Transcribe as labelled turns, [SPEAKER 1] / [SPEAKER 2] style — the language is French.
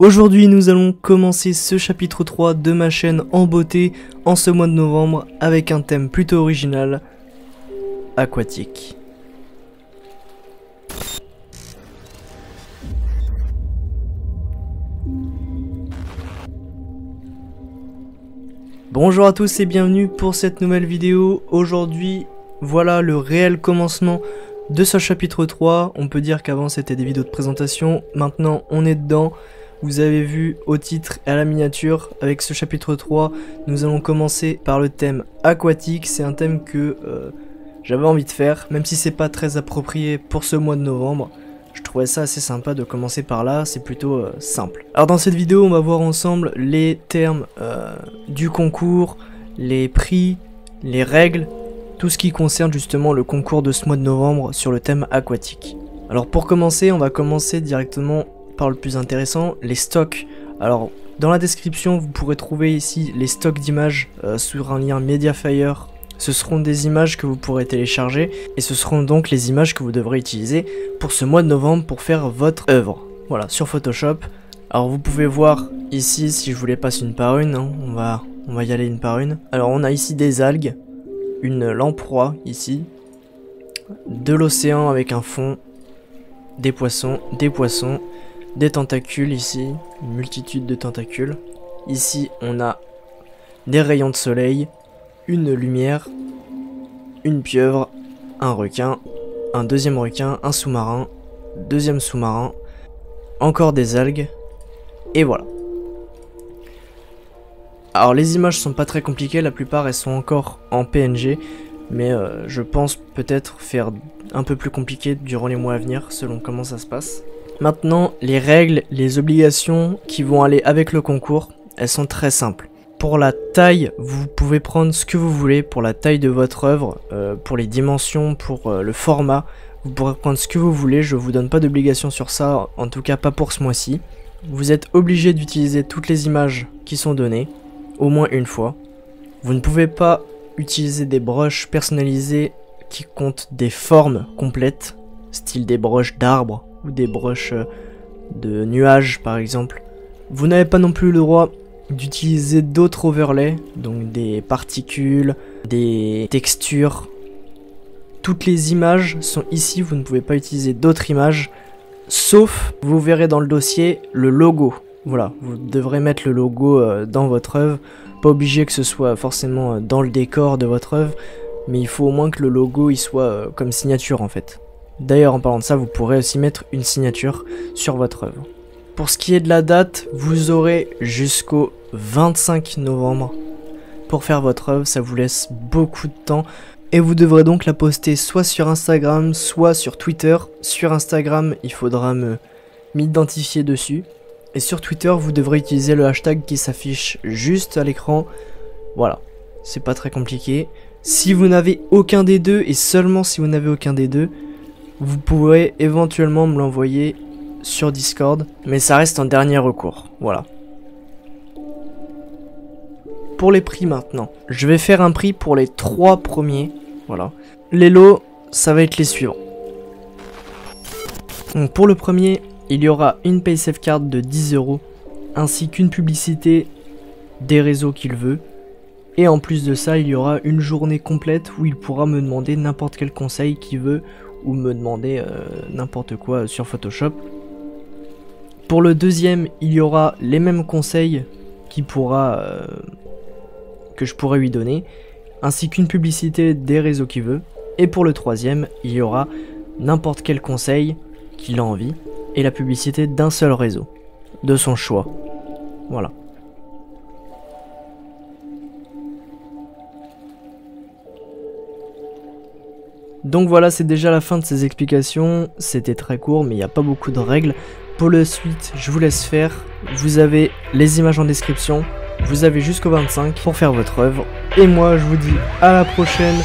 [SPEAKER 1] Aujourd'hui nous allons commencer ce chapitre 3 de ma chaîne en beauté en ce mois de novembre avec un thème plutôt original, aquatique. Bonjour à tous et bienvenue pour cette nouvelle vidéo. Aujourd'hui voilà le réel commencement de ce chapitre 3. On peut dire qu'avant c'était des vidéos de présentation, maintenant on est dedans. Vous avez vu au titre et à la miniature, avec ce chapitre 3, nous allons commencer par le thème aquatique. C'est un thème que j'avais envie de faire, même si c'est pas très approprié pour ce mois de novembre. Je trouvais ça assez sympa de commencer par là, c'est plutôt simple. Alors dans cette vidéo, on va voir ensemble les termes du concours, les prix, les règles, tout ce qui concerne justement le concours de ce mois de novembre sur le thème aquatique. Alors pour commencer, on va commencer directement par le plus intéressant, les stocks. Alors dans la description vous pourrez trouver ici les stocks d'images sur un lien Mediafire. Ce seront des images que vous pourrez télécharger et ce seront donc les images que vous devrez utiliser pour ce mois de novembre pour faire votre œuvre. Voilà, sur Photoshop. Alors vous pouvez voir ici, si je vous les passe une par une, hein, on va y aller une par une. Alors on a ici des algues, une lamproie ici, de l'océan avec un fond, des poissons, des tentacules ici, une multitude de tentacules. Ici on a des rayons de soleil, une lumière, une pieuvre, un requin, un deuxième requin, un sous-marin, deuxième sous-marin, encore des algues, et voilà. Alors les images sont pas très compliquées, la plupart elles sont encore en PNG, mais je pense peut-être faire un peu plus compliqué durant les mois à venir, selon comment ça se passe. Maintenant, les règles, les obligations qui vont aller avec le concours, elles sont très simples. Pour la taille, vous pouvez prendre ce que vous voulez pour la taille de votre œuvre, pour les dimensions, pour le format. Vous pourrez prendre ce que vous voulez, je vous donne pas d'obligation sur ça, en tout cas pas pour ce mois-ci. Vous êtes obligé d'utiliser toutes les images qui sont données, au moins une fois. Vous ne pouvez pas utiliser des brushes personnalisées qui comptent des formes complètes, style des brushes d'arbres, ou des brushes de nuages par exemple. Vous n'avez pas non plus le droit d'utiliser d'autres overlays, donc des particules, des textures. Toutes les images sont ici, vous ne pouvez pas utiliser d'autres images, sauf, vous verrez dans le dossier, le logo. Voilà, vous devrez mettre le logo dans votre œuvre, pas obligé que ce soit forcément dans le décor de votre œuvre, mais il faut au moins que le logo il soit comme signature en fait. D'ailleurs, en parlant de ça, vous pourrez aussi mettre une signature sur votre œuvre. Pour ce qui est de la date, vous aurez jusqu'au 25 novembre pour faire votre œuvre. Ça vous laisse beaucoup de temps. Et vous devrez donc la poster soit sur Instagram, soit sur Twitter. Sur Instagram, il faudra m'identifier dessus. Et sur Twitter, vous devrez utiliser le hashtag qui s'affiche juste à l'écran. Voilà, c'est pas très compliqué. Si vous n'avez aucun des deux, et seulement si vous n'avez aucun des deux, vous pourrez éventuellement me l'envoyer sur Discord, mais ça reste en dernier recours, voilà. Pour les prix maintenant, je vais faire un prix pour les 3 premiers, voilà. Les lots, ça va être les suivants. Donc pour le premier, il y aura une PaySafe Card de 10 €, ainsi qu'une publicité des réseaux qu'il veut. Et en plus de ça, il y aura une journée complète où il pourra me demander n'importe quel conseil qu'il veut, ou me demander n'importe quoi sur Photoshop. Pour le deuxième, il y aura les mêmes conseils que je pourrais lui donner, ainsi qu'une publicité des réseaux qu'il veut. Et pour le troisième, il y aura n'importe quel conseil qu'il a envie, et la publicité d'un seul réseau, de son choix. Voilà. Donc voilà, c'est déjà la fin de ces explications. C'était très court, mais il n'y a pas beaucoup de règles. Pour la suite, je vous laisse faire. Vous avez les images en description. Vous avez jusqu'au 25 pour faire votre œuvre. Et moi, je vous dis à la prochaine.